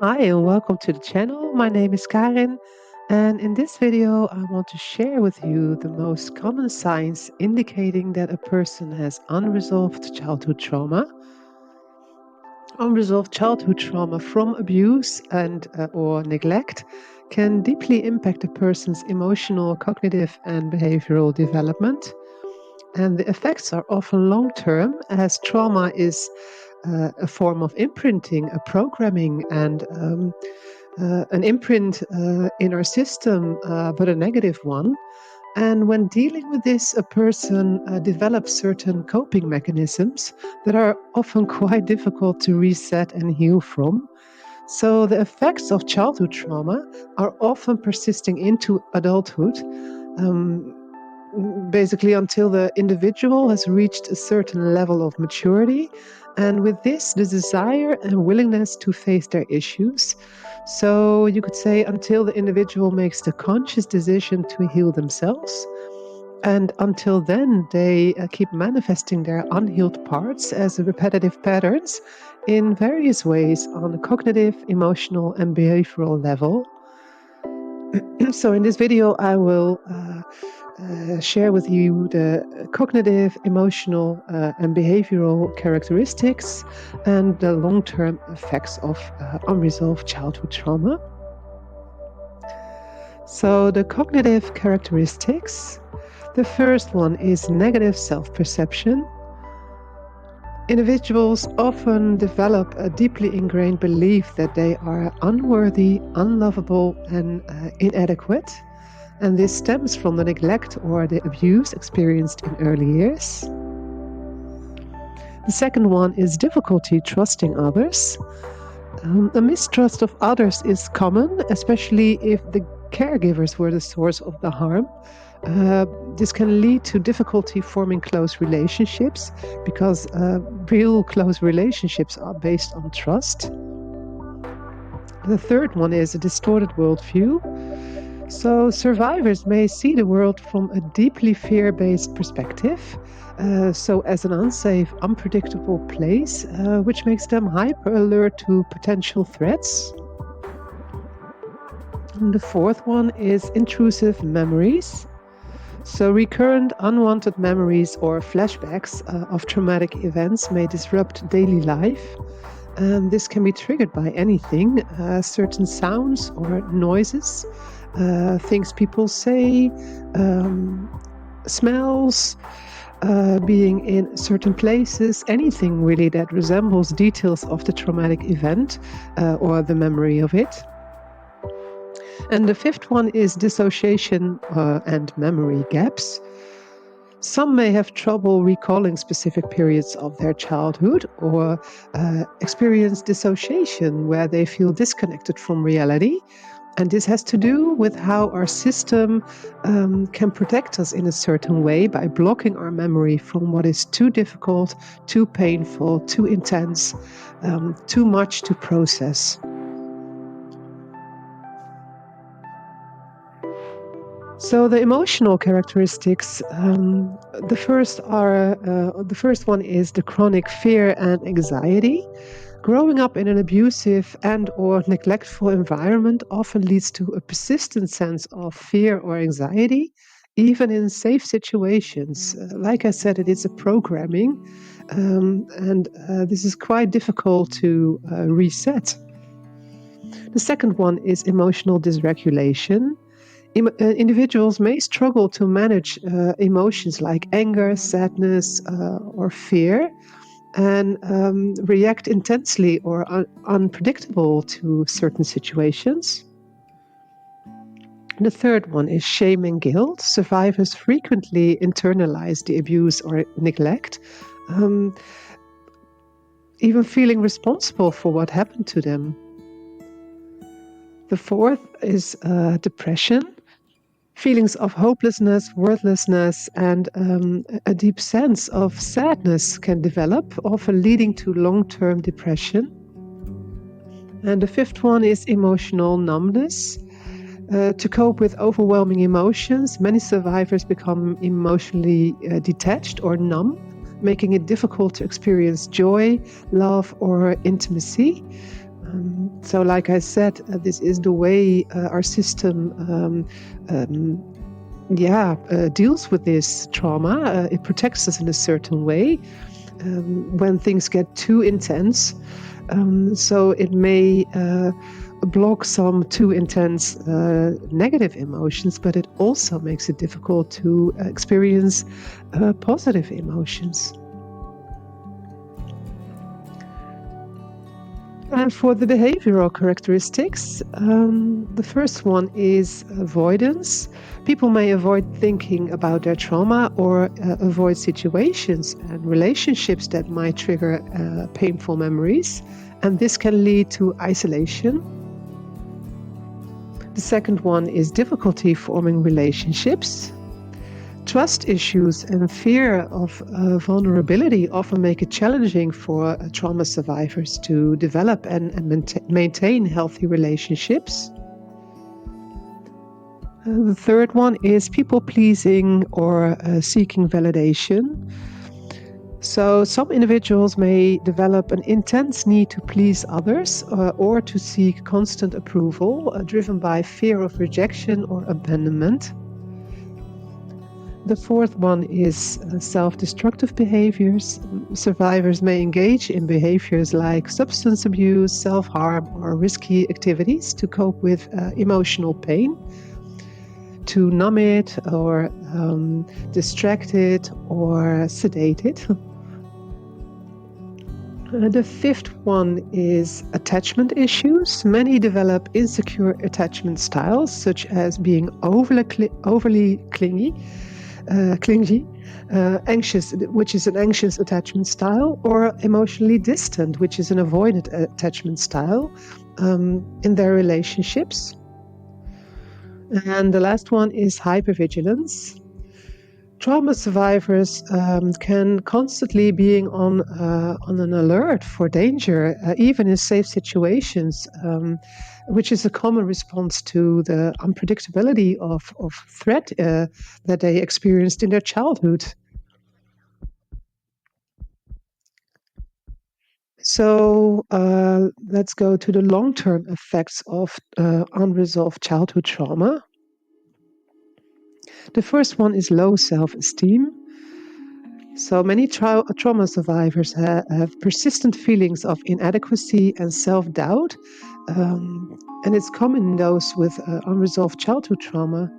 Hi and welcome to the channel. My name is Karin, and in this video I want to share with you the most common signs indicating that a person has unresolved childhood trauma. Unresolved childhood trauma from abuse and or neglect can deeply impact a person's emotional, cognitive and behavioral development. And the effects are often long-term, as trauma is a form of imprinting, a programming, and an imprint in our system, but a negative one. And when dealing with this, a person develops certain coping mechanisms that are often quite difficult to reset and heal from. So the effects of childhood trauma are often persisting into adulthood. Um, Basically until the individual has reached a certain level of maturity, and with this the desire and willingness to face their issues. So you could say until the individual makes the conscious decision to heal themselves, and until then they keep manifesting their unhealed parts as repetitive patterns in various ways on a cognitive, emotional and behavioral level. So in this video I will share with you the cognitive, emotional and behavioral characteristics and the long-term effects of unresolved childhood trauma. So the cognitive characteristics, the first one is negative self-perception. Individuals often develop a deeply ingrained belief that they are unworthy, unlovable and inadequate. And this stems from the neglect or the abuse experienced in early years. The second one is difficulty trusting others. A mistrust of others is common, especially if the caregivers were the source of the harm. This can lead to difficulty forming close relationships because real close relationships are based on trust. The third one is a distorted worldview. So survivors may see the world from a deeply fear-based perspective, so as an unsafe, unpredictable place, which makes them hyper alert to potential threats. And the fourth one is intrusive memories. So recurrent unwanted memories or flashbacks of traumatic events may disrupt daily life. And this can be triggered by anything, certain sounds or noises, things people say, smells, being in certain places, anything really that resembles details of the traumatic event or the memory of it. And the fifth one is dissociation and memory gaps. Some may have trouble recalling specific periods of their childhood or experience dissociation where they feel disconnected from reality. And this has to do with how our system can protect us in a certain way by blocking our memory from what is too difficult, too painful, too intense, too much to process. So the emotional characteristics, the first one is the chronic fear and anxiety. Growing up in an abusive and or neglectful environment often leads to a persistent sense of fear or anxiety, even in safe situations. Like I said, it is a programming, and this is quite difficult to reset. The second one is emotional dysregulation. Individuals may struggle to manage emotions like anger, sadness, or fear, and react intensely or unpredictable to certain situations. The third one is shame and guilt. Survivors frequently internalize the abuse or neglect, even feeling responsible for what happened to them. The fourth is depression. Feelings of hopelessness, worthlessness, and a deep sense of sadness can develop, often leading to long-term depression. And the fifth one is emotional numbness. To cope with overwhelming emotions, many survivors become emotionally detached or numb, making it difficult to experience joy, love, or intimacy. So like I said, this is the way our system deals with this trauma. It protects us in a certain way when things get too intense. So it may block some too intense negative emotions, but it also makes it difficult to experience positive emotions. And for the behavioral characteristics, the first one is avoidance. People may avoid thinking about their trauma or avoid situations and relationships that might trigger painful memories, and this can lead to isolation. The second one is difficulty forming relationships. Trust issues and fear of vulnerability often make it challenging for trauma survivors to develop and maintain healthy relationships. The third one is people-pleasing or seeking validation. So some individuals may develop an intense need to please others or to seek constant approval, driven by fear of rejection or abandonment. The fourth one is self-destructive behaviors. Survivors may engage in behaviors like substance abuse, self-harm, or risky activities to cope with emotional pain, to numb it, or distract it, or sedate it. The fifth one is attachment issues. Many develop insecure attachment styles, such as being overly clingy, anxious, which is an anxious attachment style, or emotionally distant, which is an avoidant attachment style in their relationships. And the last one is hypervigilance. Trauma survivors can constantly being on an alert for danger, even in safe situations, which is a common response to the unpredictability of threat that they experienced in their childhood. So let's go to the long-term effects of unresolved childhood trauma. The first one is low self-esteem. So many trauma survivors have persistent feelings of inadequacy and self-doubt, and it's common in those with unresolved childhood trauma.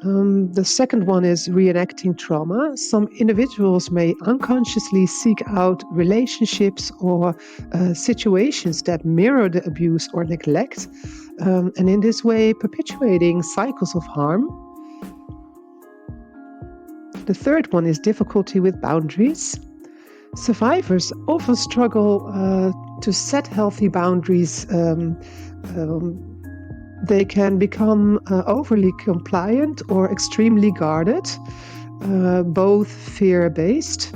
The second one is reenacting trauma. Some individuals may unconsciously seek out relationships or situations that mirror the abuse or neglect, and in this way perpetuating cycles of harm. The third one is difficulty with boundaries. Survivors often struggle to set healthy boundaries. They can become overly compliant or extremely guarded, both fear-based.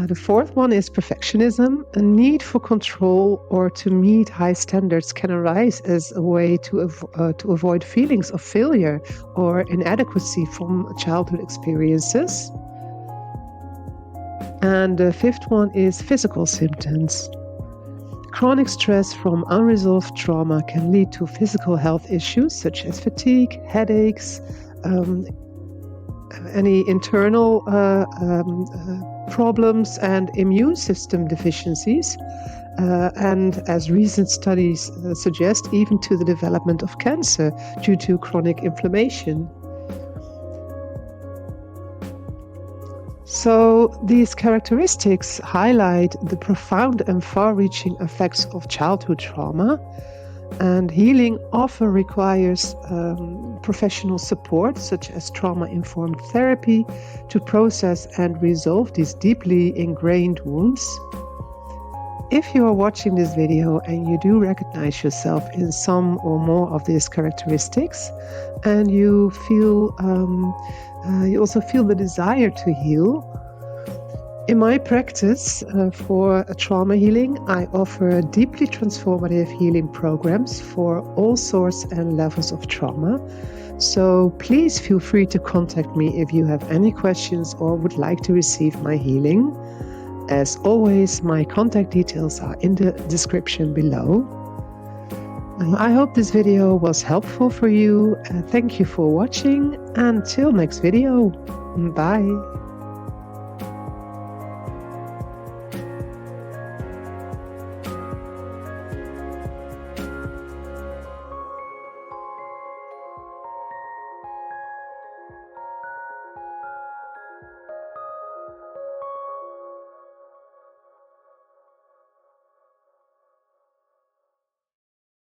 The fourth one is perfectionism. A need for control or to meet high standards can arise as a way to avoid feelings of failure or inadequacy from childhood experiences. And the fifth one is physical symptoms. Chronic stress from unresolved trauma can lead to physical health issues such as fatigue, headaches, any internal problems and immune system deficiencies, and as recent studies suggest, even to the development of cancer due to chronic inflammation. So these characteristics highlight the profound and far-reaching effects of childhood trauma, and healing often requires professional support, such as trauma-informed therapy, to process and resolve these deeply ingrained wounds. If you are watching this video and you do recognize yourself in some or more of these characteristics, and you feel you also feel the desire to heal, in my practice for trauma healing, I offer deeply transformative healing programs for all sorts and levels of trauma. So please feel free to contact me if you have any questions or would like to receive my healing. As always, my contact details are in the description below. I hope this video was helpful for you. Thank you for watching. Until next video. Bye.